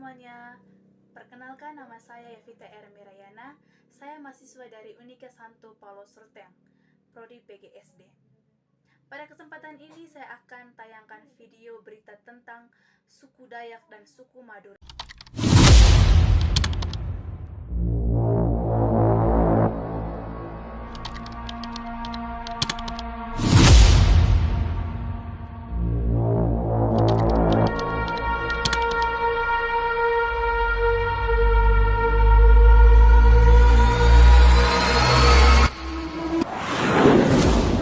semuanya, perkenalkan nama saya Yevita R. Mirayana. Saya mahasiswa dari Unika Santo Paulo Surteng, Prodi PGSD. Pada kesempatan ini saya akan tayangkan video berita tentang suku Dayak dan suku Madura.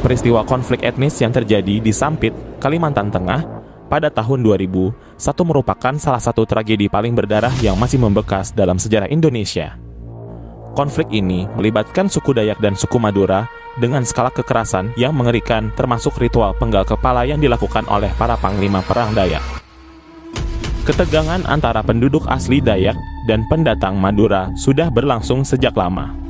Peristiwa konflik etnis yang terjadi di Sampit, Kalimantan Tengah pada tahun 2001 merupakan salah satu tragedi paling berdarah yang masih membekas dalam sejarah Indonesia. Konflik ini melibatkan suku Dayak dan suku Madura dengan skala kekerasan yang mengerikan, termasuk ritual penggal kepala yang dilakukan oleh para panglima perang Dayak. Ketegangan antara penduduk asli Dayak dan pendatang Madura sudah berlangsung sejak lama.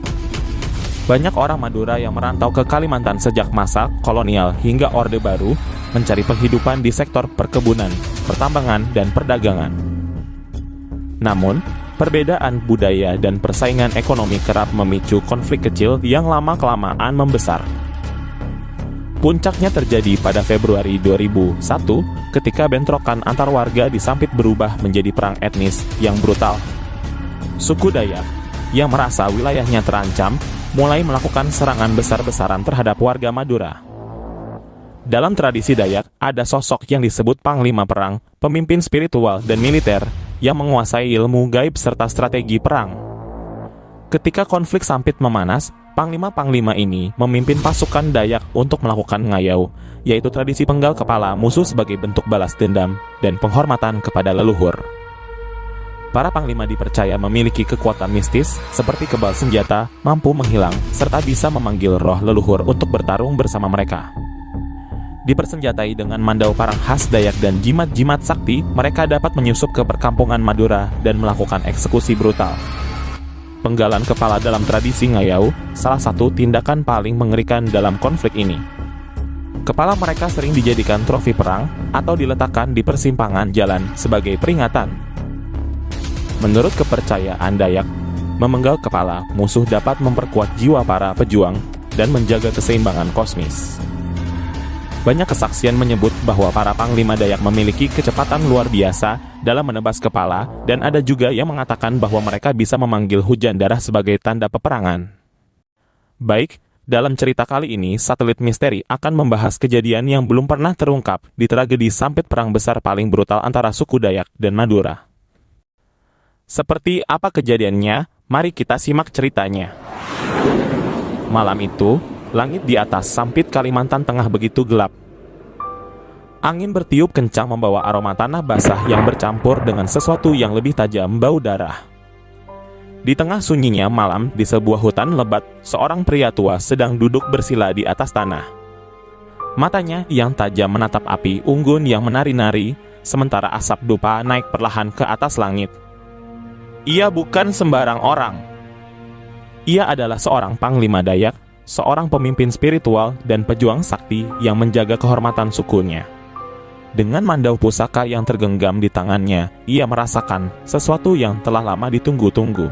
Banyak orang Madura yang merantau ke Kalimantan sejak masa kolonial hingga Orde Baru mencari penghidupan di sektor perkebunan, pertambangan, dan perdagangan. Namun, perbedaan budaya dan persaingan ekonomi kerap memicu konflik kecil yang lama-kelamaan membesar. Puncaknya terjadi pada Februari 2001 ketika bentrokan antar warga di Sampit berubah menjadi perang etnis yang brutal. Suku Dayak yang merasa wilayahnya terancam mulai melakukan serangan besar-besaran terhadap warga Madura. Dalam tradisi Dayak, ada sosok yang disebut Panglima Perang, pemimpin spiritual dan militer yang menguasai ilmu gaib serta strategi perang. Ketika konflik Sampit memanas, Panglima-panglima ini memimpin pasukan Dayak untuk melakukan ngayau, yaitu tradisi penggal kepala musuh sebagai bentuk balas dendam dan penghormatan kepada leluhur. Para panglima dipercaya memiliki kekuatan mistis seperti kebal senjata, mampu menghilang, serta bisa memanggil roh leluhur untuk bertarung bersama mereka. Dipersenjatai dengan mandau parang khas Dayak dan jimat-jimat sakti, mereka dapat menyusup ke perkampungan Madura dan melakukan eksekusi brutal. Penggalan kepala dalam tradisi ngayau, salah satu tindakan paling mengerikan dalam konflik ini. Kepala mereka sering dijadikan trofi perang atau diletakkan di persimpangan jalan sebagai peringatan. Menurut kepercayaan Dayak, memenggal kepala musuh dapat memperkuat jiwa para pejuang dan menjaga keseimbangan kosmis. Banyak kesaksian menyebut bahwa para panglima Dayak memiliki kecepatan luar biasa dalam menebas kepala, dan ada juga yang mengatakan bahwa mereka bisa memanggil hujan darah sebagai tanda peperangan. Baik, dalam cerita kali ini, satelit misteri akan membahas kejadian yang belum pernah terungkap di tragedi Sampit, perang besar paling brutal antara suku Dayak dan Madura. Seperti apa kejadiannya? Mari kita simak ceritanya. Malam itu, langit di atas Sampit, Kalimantan Tengah begitu gelap. Angin bertiup kencang membawa aroma tanah basah yang bercampur dengan sesuatu yang lebih tajam, bau darah. Di tengah sunyinya malam, di sebuah hutan lebat, seorang pria tua sedang duduk bersila di atas tanah. Matanya yang tajam menatap api unggun yang menari-nari, sementara asap dupa naik perlahan ke atas langit. Ia bukan sembarang orang. Ia adalah seorang panglima Dayak, seorang pemimpin spiritual dan pejuang sakti yang menjaga kehormatan sukunya. Dengan mandau pusaka yang tergenggam di tangannya, ia merasakan sesuatu yang telah lama ditunggu-tunggu.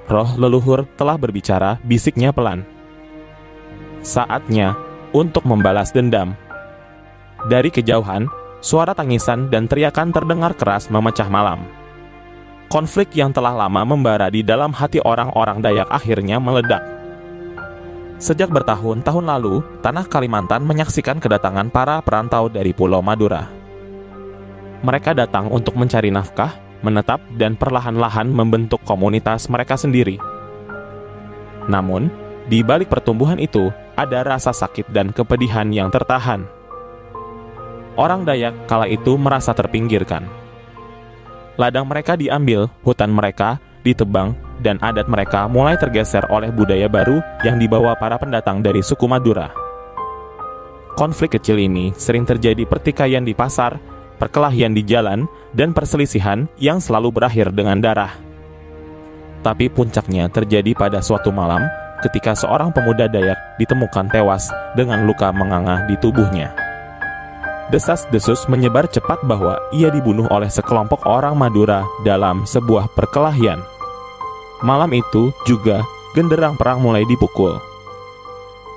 Roh leluhur telah berbicara, bisiknya pelan. Saatnya untuk membalas dendam. Dari kejauhan, suara tangisan dan teriakan terdengar keras memecah malam. Konflik yang telah lama membara di dalam hati orang-orang Dayak akhirnya meledak. Sejak bertahun-tahun lalu, tanah Kalimantan menyaksikan kedatangan para perantau dari Pulau Madura. Mereka datang untuk mencari nafkah, menetap, dan perlahan-lahan membentuk komunitas mereka sendiri. Namun, di balik pertumbuhan itu, ada rasa sakit dan kepedihan yang tertahan. Orang Dayak kala itu merasa terpinggirkan. Ladang mereka diambil, hutan mereka ditebang, dan adat mereka mulai tergeser oleh budaya baru yang dibawa para pendatang dari suku Madura. Konflik kecil ini sering terjadi pertikaian di pasar, perkelahian di jalan, dan perselisihan yang selalu berakhir dengan darah. Tapi puncaknya terjadi pada suatu malam ketika seorang pemuda Dayak ditemukan tewas dengan luka menganga di tubuhnya. Desas-desus menyebar cepat bahwa ia dibunuh oleh sekelompok orang Madura dalam sebuah perkelahian. Malam itu juga genderang perang mulai dipukul.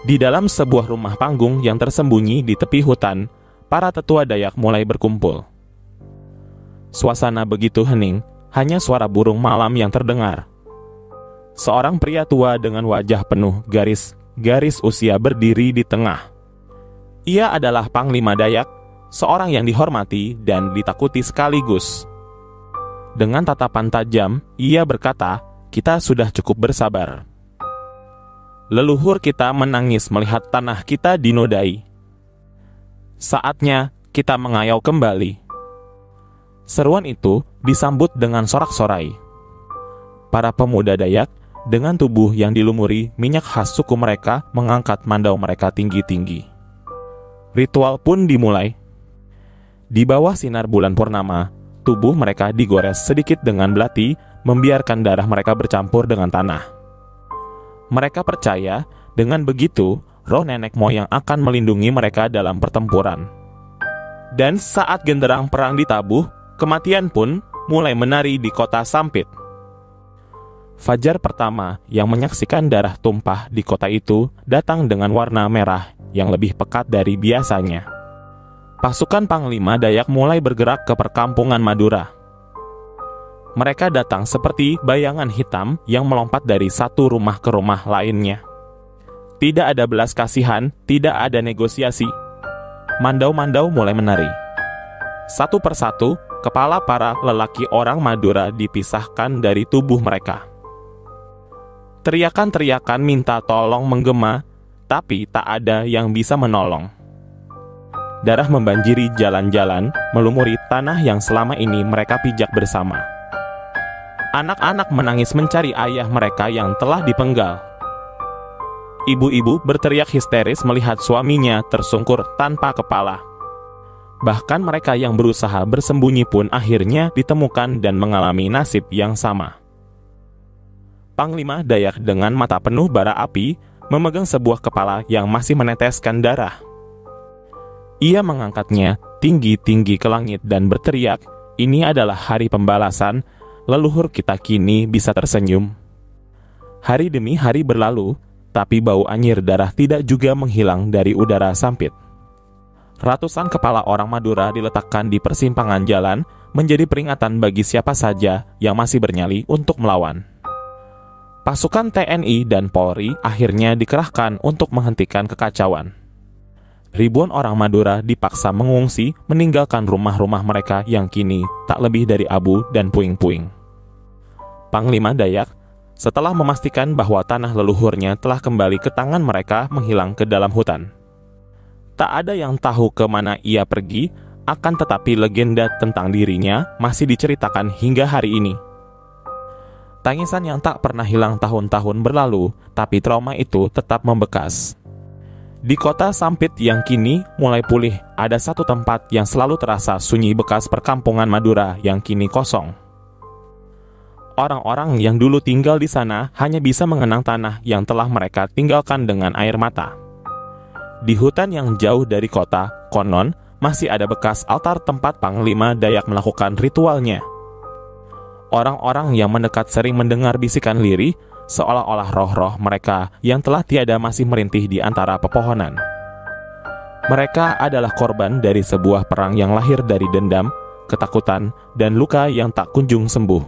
Di dalam sebuah rumah panggung yang tersembunyi di tepi hutan, para tetua Dayak mulai berkumpul. Suasana begitu hening, hanya suara burung malam yang terdengar. Seorang pria tua dengan wajah penuh garis usia berdiri di tengah. Ia adalah Panglima Dayak, seorang yang dihormati dan ditakuti sekaligus. Dengan tatapan tajam, ia berkata, "Kita sudah cukup bersabar. Leluhur kita menangis melihat tanah kita dinodai. Saatnya kita mengayau kembali." Seruan itu disambut dengan sorak-sorai. Para pemuda Dayak dengan tubuh yang dilumuri minyak khas suku mereka mengangkat mandau mereka tinggi-tinggi. Ritual pun dimulai. Di bawah sinar bulan purnama, tubuh mereka digores sedikit dengan belati, membiarkan darah mereka bercampur dengan tanah. Mereka percaya dengan begitu roh nenek moyang akan melindungi mereka dalam pertempuran. Dan saat genderang perang ditabuh, kematian pun mulai menari di kota Sampit. Fajar pertama yang menyaksikan darah tumpah di kota itu datang dengan warna merah yang lebih pekat dari biasanya. Pasukan Panglima Dayak mulai bergerak ke perkampungan Madura. Mereka datang seperti bayangan hitam yang melompat dari satu rumah ke rumah lainnya. Tidak ada belas kasihan, tidak ada negosiasi. Mandau-mandau mulai menari. Satu persatu, kepala para lelaki orang Madura dipisahkan dari tubuh mereka. Teriakan-teriakan minta tolong menggema, tapi tak ada yang bisa menolong. Darah membanjiri jalan-jalan, melumuri tanah yang selama ini mereka pijak bersama. Anak-anak menangis mencari ayah mereka yang telah dipenggal. Ibu-ibu berteriak histeris melihat suaminya tersungkur tanpa kepala. Bahkan mereka yang berusaha bersembunyi pun akhirnya ditemukan dan mengalami nasib yang sama. Panglima Dayak dengan mata penuh bara api memegang sebuah kepala yang masih meneteskan darah. Ia mengangkatnya tinggi-tinggi ke langit dan berteriak, "Ini adalah hari pembalasan, leluhur kita kini bisa tersenyum." Hari demi hari berlalu, tapi bau anyir darah tidak juga menghilang dari udara Sampit. Ratusan kepala orang Madura diletakkan di persimpangan jalan menjadi peringatan bagi siapa saja yang masih bernyali untuk melawan. Pasukan TNI dan Polri akhirnya dikerahkan untuk menghentikan kekacauan. Ribuan orang Madura dipaksa mengungsi meninggalkan rumah-rumah mereka yang kini tak lebih dari abu dan puing-puing. Panglima Dayak, setelah memastikan bahwa tanah leluhurnya telah kembali ke tangan mereka, menghilang ke dalam hutan. Tak ada yang tahu ke mana ia pergi, akan tetapi legenda tentang dirinya masih diceritakan hingga hari ini. Tangisan yang tak pernah hilang tahun-tahun berlalu, tapi trauma itu tetap membekas. Di kota Sampit yang kini mulai pulih, ada satu tempat yang selalu terasa sunyi bekas perkampungan Madura yang kini kosong. Orang-orang yang dulu tinggal di sana hanya bisa mengenang tanah yang telah mereka tinggalkan dengan air mata. Di hutan yang jauh dari kota, konon masih ada bekas altar tempat Panglima Dayak melakukan ritualnya. Orang-orang yang mendekat sering mendengar bisikan lirih, seolah-olah roh-roh mereka yang telah tiada masih merintih di antara pepohonan. Mereka adalah korban dari sebuah perang yang lahir dari dendam, ketakutan, dan luka yang tak kunjung sembuh.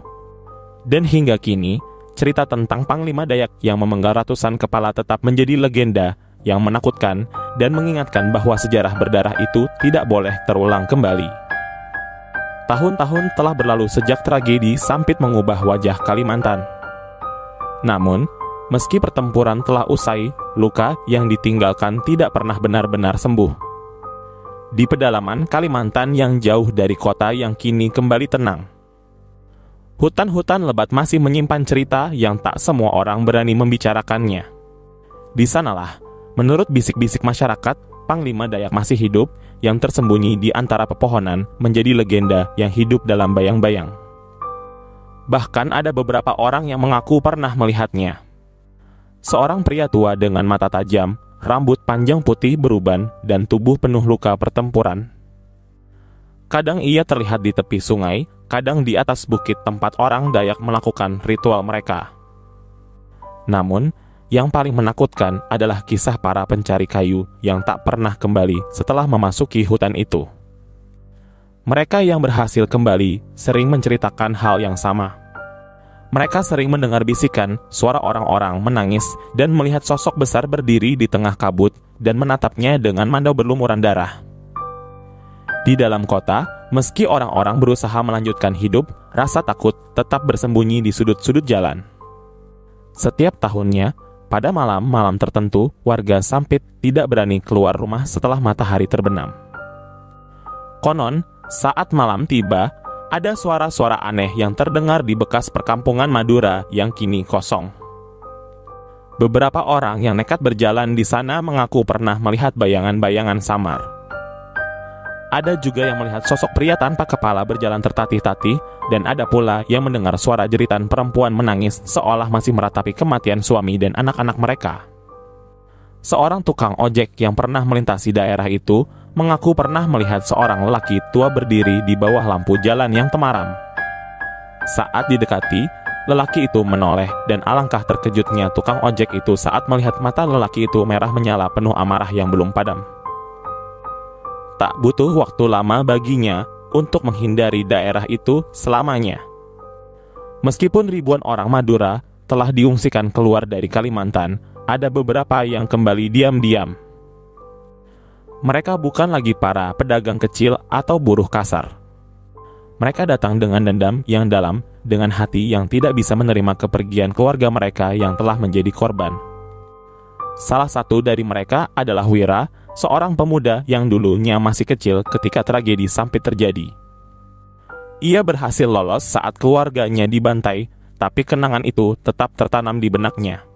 Dan hingga kini, cerita tentang Panglima Dayak yang memenggal ratusan kepala tetap menjadi legenda yang menakutkan dan mengingatkan bahwa sejarah berdarah itu tidak boleh terulang kembali. Tahun-tahun telah berlalu sejak tragedi Sampit mengubah wajah Kalimantan. Namun, meski pertempuran telah usai, luka yang ditinggalkan tidak pernah benar-benar sembuh. Di pedalaman Kalimantan yang jauh dari kota yang kini kembali tenang, hutan-hutan lebat masih menyimpan cerita yang tak semua orang berani membicarakannya. Di sanalah, menurut bisik-bisik masyarakat, Panglima Dayak masih hidup yang tersembunyi di antara pepohonan menjadi legenda yang hidup dalam bayang-bayang. Bahkan ada beberapa orang yang mengaku pernah melihatnya. Seorang pria tua dengan mata tajam, rambut panjang putih beruban, dan tubuh penuh luka pertempuran. Kadang ia terlihat di tepi sungai, kadang di atas bukit tempat orang Dayak melakukan ritual mereka. Namun, yang paling menakutkan adalah kisah para pencari kayu yang tak pernah kembali setelah memasuki hutan itu. Mereka yang berhasil kembali sering menceritakan hal yang sama. Mereka sering mendengar bisikan, suara orang-orang menangis, dan melihat sosok besar berdiri di tengah kabut dan menatapnya dengan mandau berlumuran darah. Di dalam kota, meski orang-orang berusaha melanjutkan hidup, rasa takut tetap bersembunyi di sudut-sudut jalan. Setiap tahunnya, pada malam-malam tertentu, warga Sampit tidak berani keluar rumah setelah matahari terbenam. Konon, saat malam tiba, ada suara-suara aneh yang terdengar di bekas perkampungan Madura yang kini kosong. Beberapa orang yang nekat berjalan di sana mengaku pernah melihat bayangan-bayangan samar. Ada juga yang melihat sosok pria tanpa kepala berjalan tertatih-tatih, dan ada pula yang mendengar suara jeritan perempuan menangis seolah masih meratapi kematian suami dan anak-anak mereka. Seorang tukang ojek yang pernah melintasi daerah itu mengaku pernah melihat seorang lelaki tua berdiri di bawah lampu jalan yang temaram. Saat didekati, lelaki itu menoleh, dan alangkah terkejutnya tukang ojek itu saat melihat mata lelaki itu merah menyala penuh amarah yang belum padam. Tak butuh waktu lama baginya untuk menghindari daerah itu selamanya. Meskipun ribuan orang Madura telah diungsikan keluar dari Kalimantan, ada beberapa yang kembali diam-diam. Mereka bukan lagi para pedagang kecil atau buruh kasar. Mereka datang dengan dendam yang dalam, dengan hati yang tidak bisa menerima kepergian keluarga mereka yang telah menjadi korban. Salah satu dari mereka adalah Wira, seorang pemuda yang dulunya masih kecil ketika tragedi Sampit terjadi. Ia berhasil lolos saat keluarganya dibantai, tapi kenangan itu tetap tertanam di benaknya.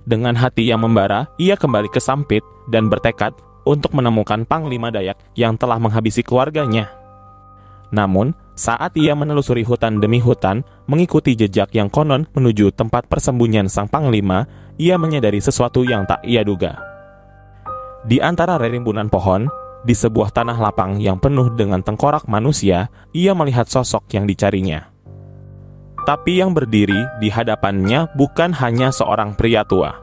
Dengan hati yang membara, ia kembali ke Sampit dan bertekad untuk menemukan Panglima Dayak yang telah menghabisi keluarganya. Namun, saat ia menelusuri hutan demi hutan, mengikuti jejak yang konon menuju tempat persembunyian sang Panglima, ia menyadari sesuatu yang tak ia duga. Di antara rimbunan pohon, di sebuah tanah lapang yang penuh dengan tengkorak manusia, ia melihat sosok yang dicarinya. Tapi yang berdiri di hadapannya bukan hanya seorang pria tua.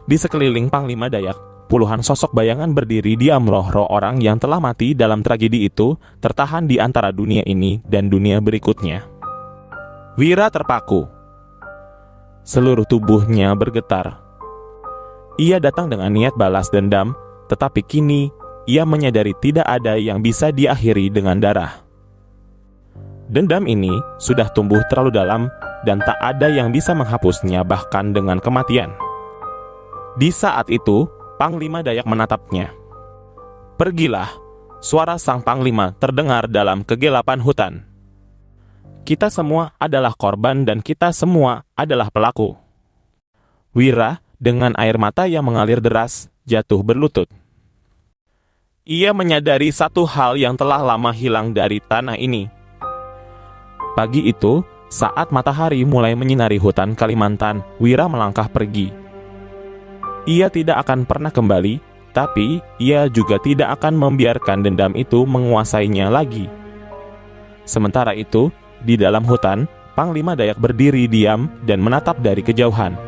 Di sekeliling Panglima Dayak, puluhan sosok bayangan berdiri diam, roh-roh orang yang telah mati dalam tragedi itu tertahan di antara dunia ini dan dunia berikutnya. Wira terpaku. Seluruh tubuhnya bergetar. Ia datang dengan niat balas dendam, tetapi kini ia menyadari tidak ada yang bisa diakhiri dengan darah. Dendam ini sudah tumbuh terlalu dalam dan tak ada yang bisa menghapusnya bahkan dengan kematian. Di saat itu, Panglima Dayak menatapnya. "Pergilah," suara sang Panglima terdengar dalam kegelapan hutan. "Kita semua adalah korban dan kita semua adalah pelaku." Wira, dengan air mata yang mengalir deras, jatuh berlutut. Ia menyadari satu hal yang telah lama hilang dari tanah ini. Pagi itu, saat matahari mulai menyinari hutan Kalimantan, Wira melangkah pergi. Ia tidak akan pernah kembali, tapi ia juga tidak akan membiarkan dendam itu menguasainya lagi. Sementara itu, di dalam hutan, Panglima Dayak berdiri diam dan menatap dari kejauhan.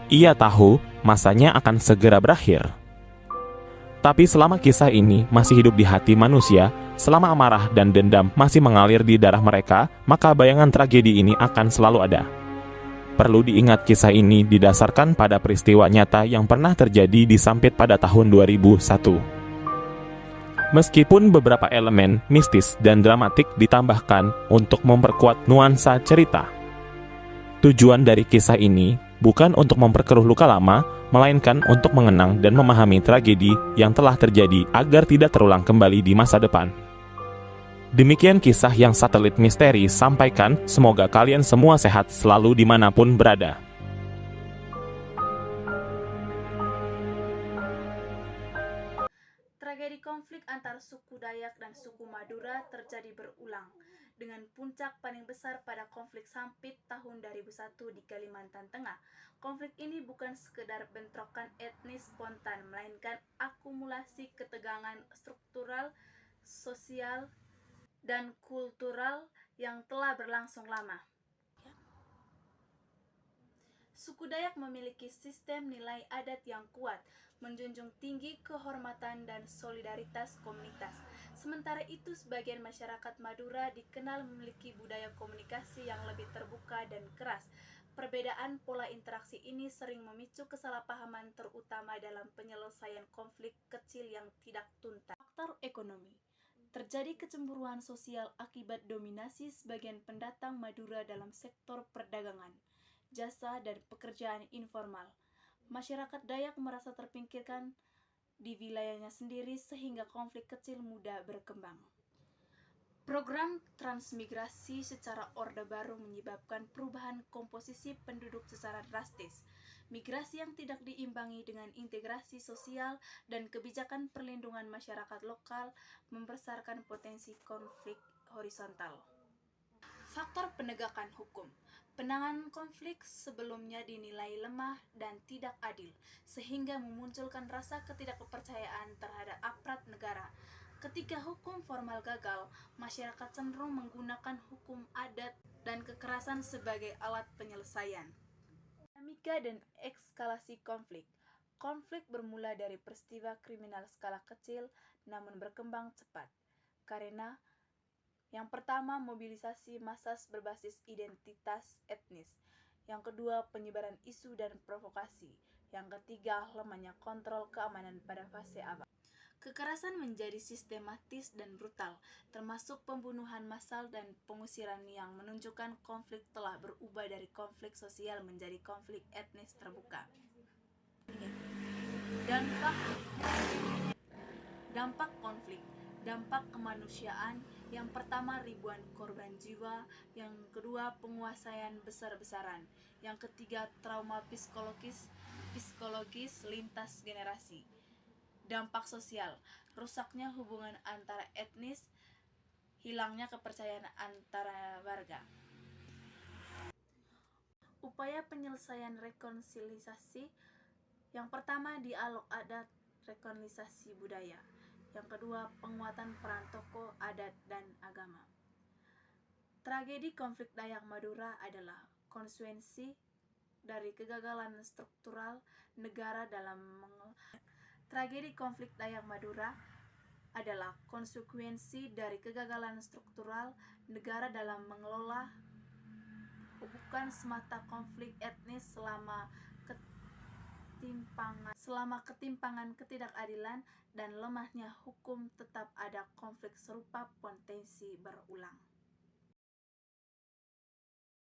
Ia tahu masanya akan segera berakhir. Tapi selama kisah ini masih hidup di hati manusia, selama amarah dan dendam masih mengalir di darah mereka, maka bayangan tragedi ini akan selalu ada. Perlu diingat kisah ini didasarkan pada peristiwa nyata yang pernah terjadi di Sampit pada tahun 2001. Meskipun beberapa elemen mistis dan dramatik ditambahkan untuk memperkuat nuansa cerita. Tujuan dari kisah ini bukan untuk memperkeruh luka lama, melainkan untuk mengenang dan memahami tragedi yang telah terjadi agar tidak terulang kembali di masa depan. Demikian kisah yang Satelit Misteri sampaikan, semoga kalian semua sehat selalu dimanapun berada. Tragedi konflik antar suku Dayak dan suku Madura terjadi berulang, dengan puncak paling besar pada konflik Sampit tahun 2001 di Kalimantan Tengah. Konflik ini bukan sekedar bentrokan etnis spontan, melainkan akumulasi ketegangan struktural sosial, dan kultural yang telah berlangsung lama. Suku Dayak memiliki sistem nilai adat yang kuat, menjunjung tinggi kehormatan dan solidaritas komunitas. Sementara itu, sebagian masyarakat Madura dikenal memiliki budaya komunikasi yang lebih terbuka dan keras. Perbedaan pola interaksi ini sering memicu kesalahpahaman, terutama dalam penyelesaian konflik kecil yang tidak tuntas. Faktor ekonomi. Terjadi kecemburuan sosial akibat dominasi sebagian pendatang Madura dalam sektor perdagangan, jasa, dan pekerjaan informal. Masyarakat Dayak merasa terpinggirkan di wilayahnya sendiri sehingga konflik kecil mudah berkembang. Program transmigrasi secara Orde Baru menyebabkan perubahan komposisi penduduk secara drastis. Migrasi yang tidak diimbangi dengan integrasi sosial dan kebijakan perlindungan masyarakat lokal membesarkan potensi konflik horizontal. Faktor penegakan hukum. Penanganan konflik sebelumnya dinilai lemah dan tidak adil, sehingga memunculkan rasa ketidakpercayaan terhadap aparat negara. Ketika hukum formal gagal, masyarakat cenderung menggunakan hukum adat dan kekerasan sebagai alat penyelesaian. Dinamika dan eskalasi konflik. Konflik bermula dari peristiwa kriminal skala kecil namun berkembang cepat. Karena yang pertama, mobilisasi massa berbasis identitas etnis. Yang kedua, penyebaran isu dan provokasi. Yang ketiga, lemahnya kontrol keamanan pada fase awal. Kekerasan menjadi sistematis dan brutal, termasuk pembunuhan massal dan pengusiran yang menunjukkan konflik telah berubah dari konflik sosial menjadi konflik etnis terbuka. Dampak konflik. Dampak kemanusiaan. Yang pertama, ribuan korban jiwa. Yang kedua, penguasaan besar-besaran. Yang ketiga, trauma psikologis lintas generasi. Dampak sosial. Rusaknya hubungan antara etnis, hilangnya kepercayaan antara warga. Upaya penyelesaian rekonsiliasi. Yang pertama, dialog adat, rekonsiliasi budaya. Yang kedua, penguatan peran tokoh adat dan agama. Tragedi konflik Dayak Madura adalah konsekuensi dari kegagalan struktural negara dalam Tragedi konflik Dayak Madura adalah konsekuensi dari kegagalan struktural negara dalam mengelola, bukan semata konflik etnis. Selama ketimpangan, ketidakadilan, dan lemahnya hukum, tetap ada konflik serupa potensi berulang.